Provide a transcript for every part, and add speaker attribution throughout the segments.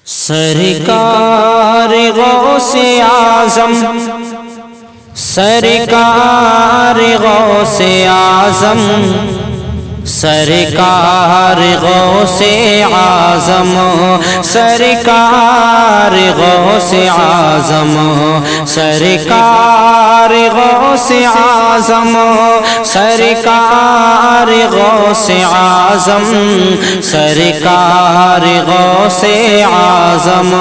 Speaker 1: سرکار غوث اعظم، سرکار غوث اعظم، سرکار غوث اعظم، سرکار غوث اعظم، سرکار غوث اعظم، سرکار غوث اعظم، سرکار غوث اعظم،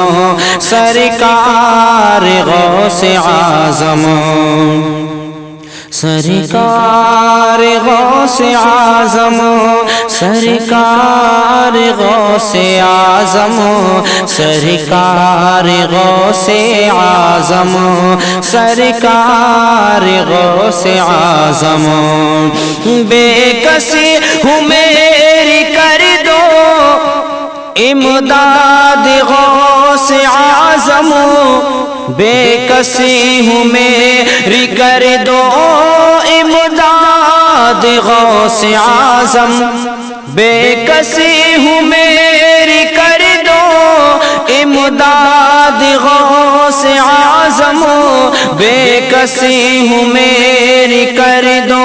Speaker 1: سرکار غوث اعظم، سرکار غوث اعظم، سرکار غوث اعظم، سرکار غوث اعظم، سرکار غوث اعظم، بے کسی ہوں میری کر دو امداد غوث اعظم، بے کسی ہوں میری کر دو امداد غوث اعظم، بے کسی ہوں میری کر دو امداد غوث اعظم، بے کسی ہوں میری کر دو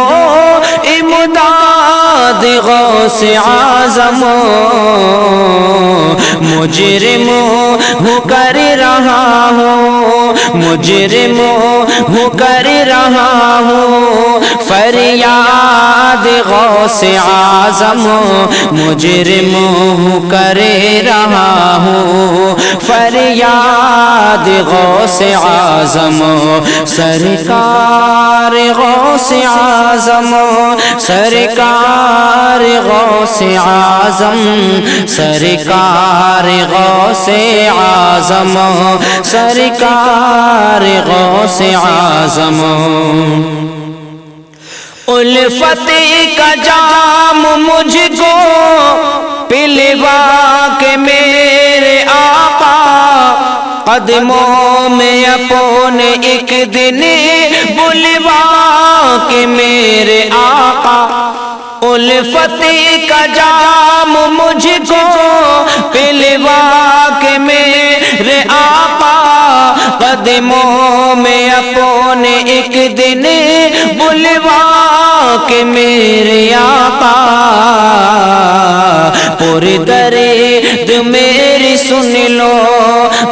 Speaker 1: امداد غوث اعظم، مجرم ہوں کر رہا ہوں، مجرم ہوں کر رہا ہوں فریاد غوث اعظم، مجرم ہوں کر رہا ہوں فریاد غوث اعظم، سرکار غوث اعظم، سرکار غوث اعظم، سرکار غوث اعظم، سرکار غوث اعظم، الفت کا جام مجھ کو پلوا کے میرے آقا قدموں میں اپنے ایک دن بلوا کے میرے آقا، الفت کا جام مجھ کو پلوا کے میرے آقا قدموں میں اپنے ایک دن بلوا کے میرے آقا، پر درد میری سن لو،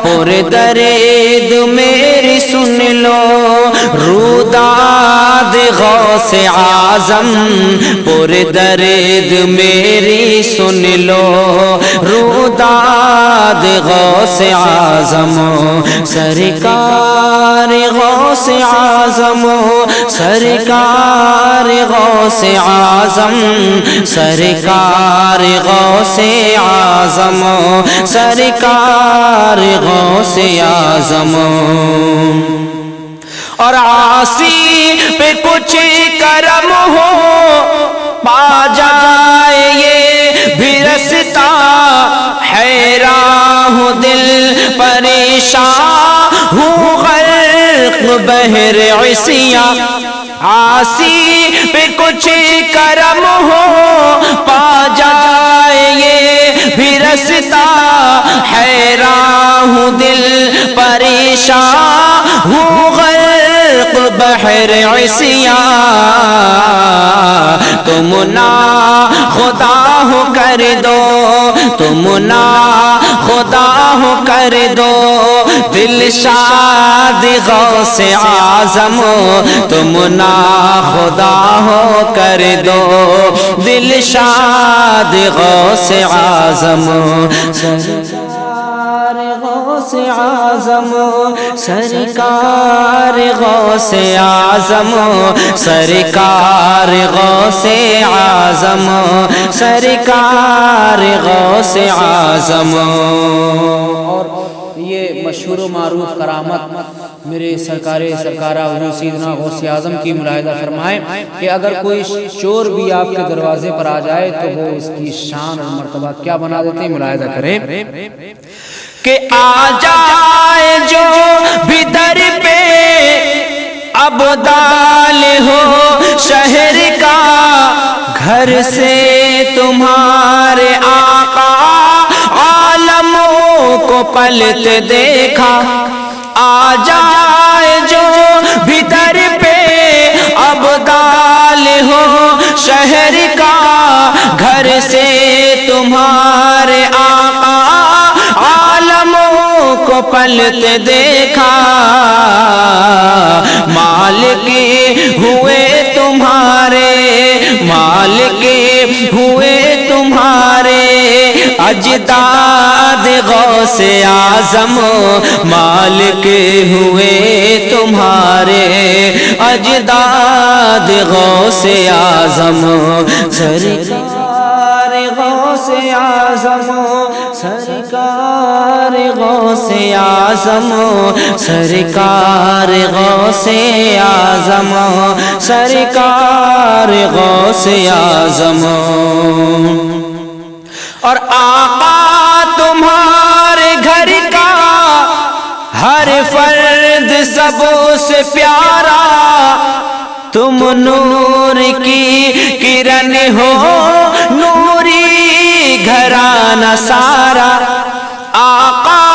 Speaker 1: پر درد میری سن لو روداد غوث اعظم، پر درد میری سن لو روداد غوث اعظم، سرکار غوث اعظم، سرکار غوث اعظم، سرکار غوث اعظم، سرکار غوث اعظم، اور عاصی پہ کچھ کرم ہو پا جائے یہ بھی رستا، حیران ہوں دل پریشان ہوں غرق بحر عصیاں، عاصی پہ کچھ کرم ہو پا جائے یہ بھی رستا، حیران ہوں دل پریشان ہوں غرق بحر عصیاں، تم نا خدا ہو کر دو، تم نا خدا ہو کر دو دلشاد غوث اعظم، تم نا خدا ہو کر دو دلشاد غوث اعظم، سرکار غوث اعظم، سرکار غوث اعظم، سرکار غوث اعظم، سرکار غوث اعظم،
Speaker 2: اور یہ مشہور و معروف کرامت میرے سرکارہ حضور سیدنا غوث اعظم کی ملاحظہ فرمائیں کہ اگر کوئی چور بھی آپ کے دروازے پر آ جائے تو وہ اس کی شان اور مرتبہ کیا بنا دیتے ہیں، ملاحظہ کریں
Speaker 1: کہ آ جائے جو بھی در پہ ابدال ہو شہر کا، گھر سے تمہارے آقا عالموں کو کو پلتے دیکھا، آ جائے جو بھی در پہ ابدال ہو شہر کا، گھر سے تمہارے آقا عالموں کو پلتے دیکھا، مالک ہوئے تمہارے، مالک ہوئے تمہارے اجداد غوث اعظم، مالک ہوئے تمہارے اجداد غوث اعظم، سرکار غوث اعظم، سرکار غوث اعظم، سرکار غوث اعظم، سرکار غوث اعظم۔ اور آقا تمہارے گھر کا ہر فرد سب سے پیارا، تم نور کی کرن ہو، نوری گھرانہ سارا، آقا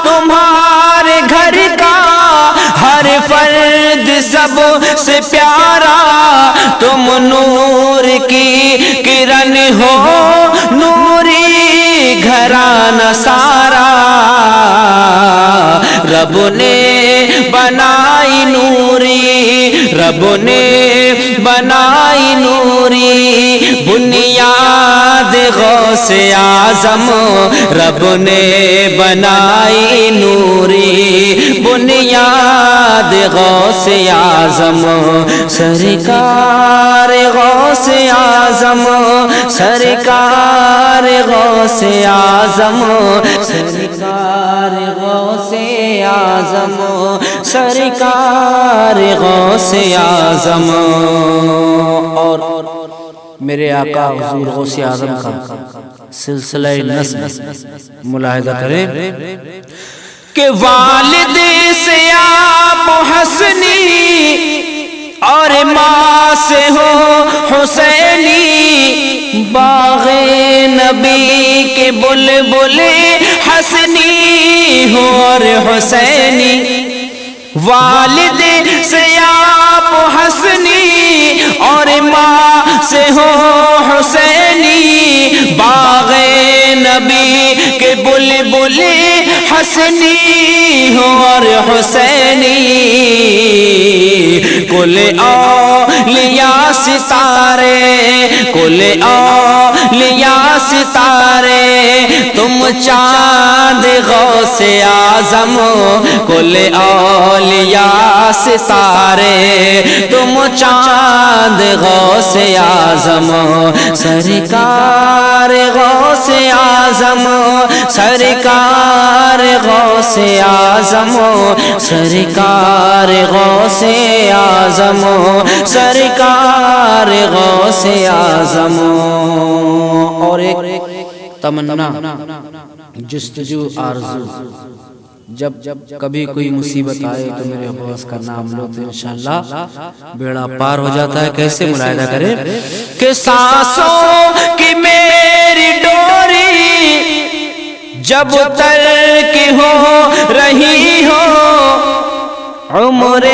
Speaker 1: تمہارے گھر کا ہر فرد سب سے پیارا، تم نور کی کرن ہو، نوری گھرانہ سارا، رب نے بنائی نوری، رب نے بنائی نوری بنیاد غوث اعظم، رب نے بنائی نوری بنیاد غوث اعظم، سرکار غوث اعظم، سرکار غوث اعظم، سرکار غوث اعظم، سرکار غوث اعظم۔ اور میرے آقا حضور غوث اعظم کا سلسلہ نسب ملاحظہ کریں کہ والد سے آپ حسنی اور ماں سے ہو حسینی، باغ نبی کے بلبل حسنی ہو اور حسینی، والد سے آپ حسنی اور ماں سے ہو حسینی، باغ نبی کے بلبل حسنی ہو اور حسینی، کل اولیاء ستارے، کل اولیاء ستارے، تم چاند غوث اعظم، کل اولیاء ستارے، تم چاند غوث اعظم، سرکار غوث اعظم، سرکار غوث اعظم، سرکار غوث اعظم، سرکار غوث اعظم۔ اور ایک تمنا، جستجو، آرزو، جب کبھی کوئی مصیبت آئے تو میرے غوث کا نام لو تو انشاءاللہ بیڑا پار ہو جاتا ہے۔ کیسے ملاحظہ کریں کہ سانسوں کی میری ڈوری جب ترک ہو رہی ہو، عمر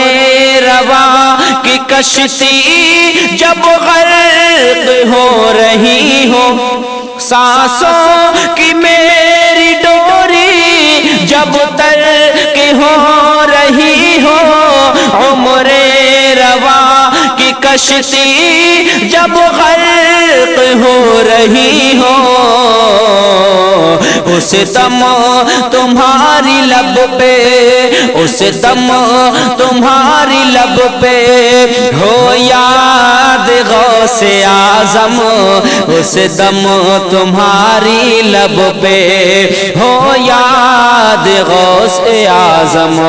Speaker 1: رواں کی کشتی جب غرق ہو رہی ہو، سانسوں کی میری ڈوری جب ترک ہو رہی ہو، عمر رواں کی کشتی جب غرق ہو رہی ہو، اس دم تمہاری لب پہ، اس دم تمہاری لب پہ ہو یاد غوث اعظم، اس دم تمہاری لب پہ ہو یاد غوث اعظم،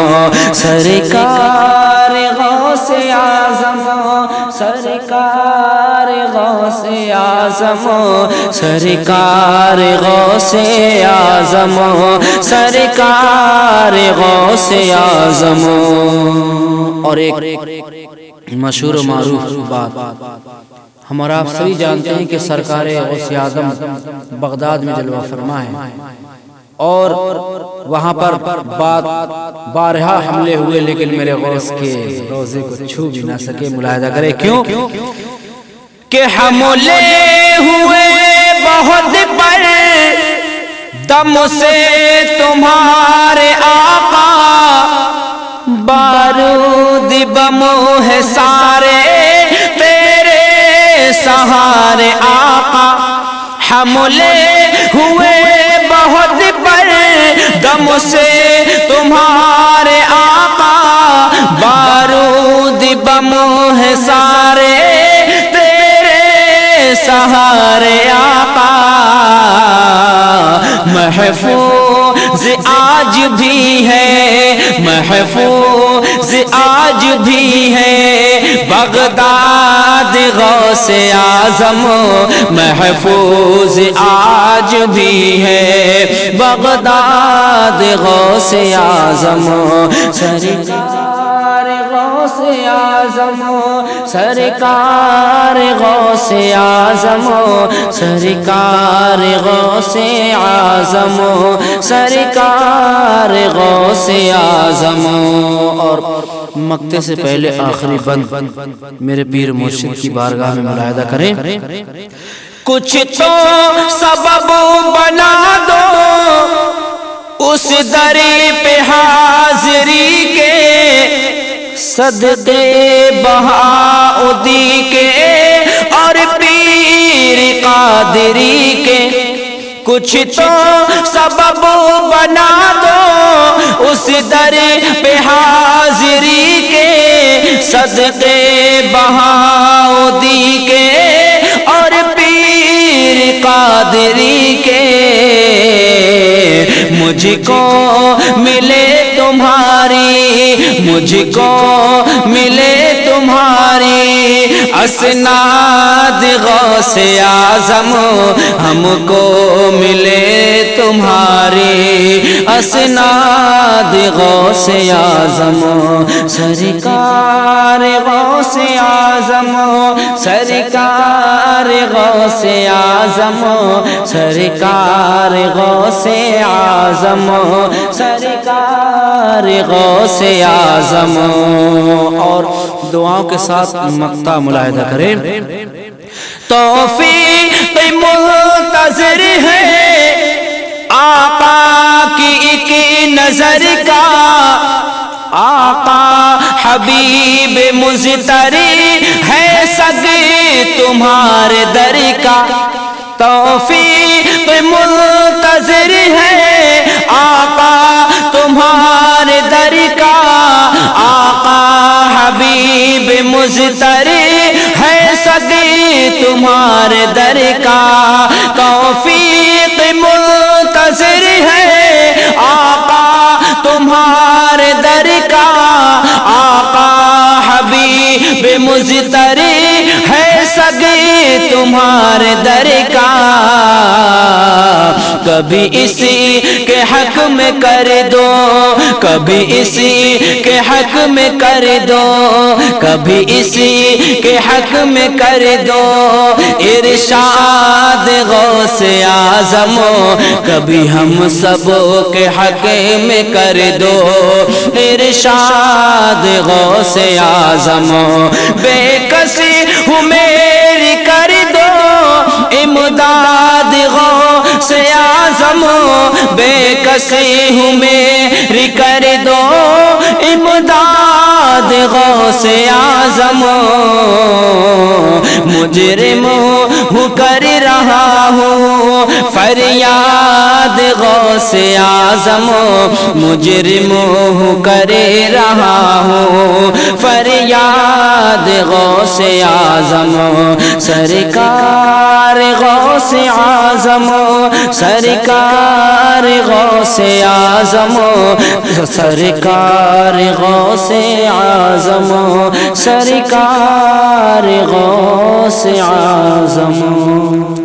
Speaker 1: سرکار غوث اعظم، سرکار غوث اعظم، سرکار غوث اعظم، سرکار غوث اعظم۔ اور ایک مشہور و معروف بات ہمارا آپ سبھی جانتے ہیں کہ سرکار غوث اعظم بغداد میں جلوہ فرما ہے،
Speaker 2: اور وہاں پر بارہا حملے ہوئے لیکن میرے غوث کے روزے کو چھو بھی نہ سکے. ملاحظہ کرے کیوں
Speaker 1: کہ حملے ہوئے بہت پر دم سے تمہارے آقا، بارود بم ہے سارے تیرے سہارے آقا. حملے ہوئے بہت پر دم سے تمہارے آقا، بارود بم ہے سارے تیرے سہارے آقا. محفوظ آج بھی ہے، محفوظ آج بھی ہے بغداد غوث اعظم، محفوظ آج بھی ہے بغداد غوث اعظم. سرکار غوث اعظم، سرکار غوث اعظم، سرکار غوث اعظم، سرکار غوث اعظم. اور مکتے سے پہلے آخری بند میرے پیر مرشد کی بارگاہ میں ملاحظہ کریں. کچھ تو سبب بنا دو اس دری پہ حاضری کے، صدقے بہاؤدی کے اور پیر قادری کے. کچھ تو سبب بنا دو اس در پہ حاضری کے، صدقے بہاؤدی کے اور پیر قادری کے. مجھ کو ملے تمہاری، مجھ کو ملے تمہاری اسناد غوث اعظم، ہم کو ملے تمہاری اسناد غوث اعظم. سرکار غوث اعظم، سرکار غوث اعظم، سرکار غوث اعظم، سرکار غوث اعظم. اور دعاؤں کے ساتھ مقطع ملاحظہ کریں. توفیق منتظر ہے آقا کی ایک نظر کا، آقا حبیب مزتری ہے سگ تمہارے در کا. توفیق منتظر ہے آقا تمہارے در کا، آقا حبیب مزتری ہے سگ تمہارے در کا. توفیق منتظر ہے آقا تمہارے در کا، آقا حبیب مزتری ہے سگ تمہارے در کا. کبھی اسی کے حق میں کر دو، کبھی اسی کے حق میں کر دو، کبھی اسی کے حق میں کر دو ارشاد غوث اعظم، کبھی ہم سب کے حق میں کر دو ارشاد غوث اعظم. بے کسی ہوں میری کر دو امداد غوث اعظم، بے کسی ہوں میری کر دو امداد غوث اعظم. مجرم ہوں کر رہا ہوں فریاد غوث اعظم، مجرم ہوں کر رہا ہوں فریاد غوث اعظم. سرکار غوث اعظم، سرکار غوث اعظم، سرکار غوث اعظم، سرکار غوث اعظم.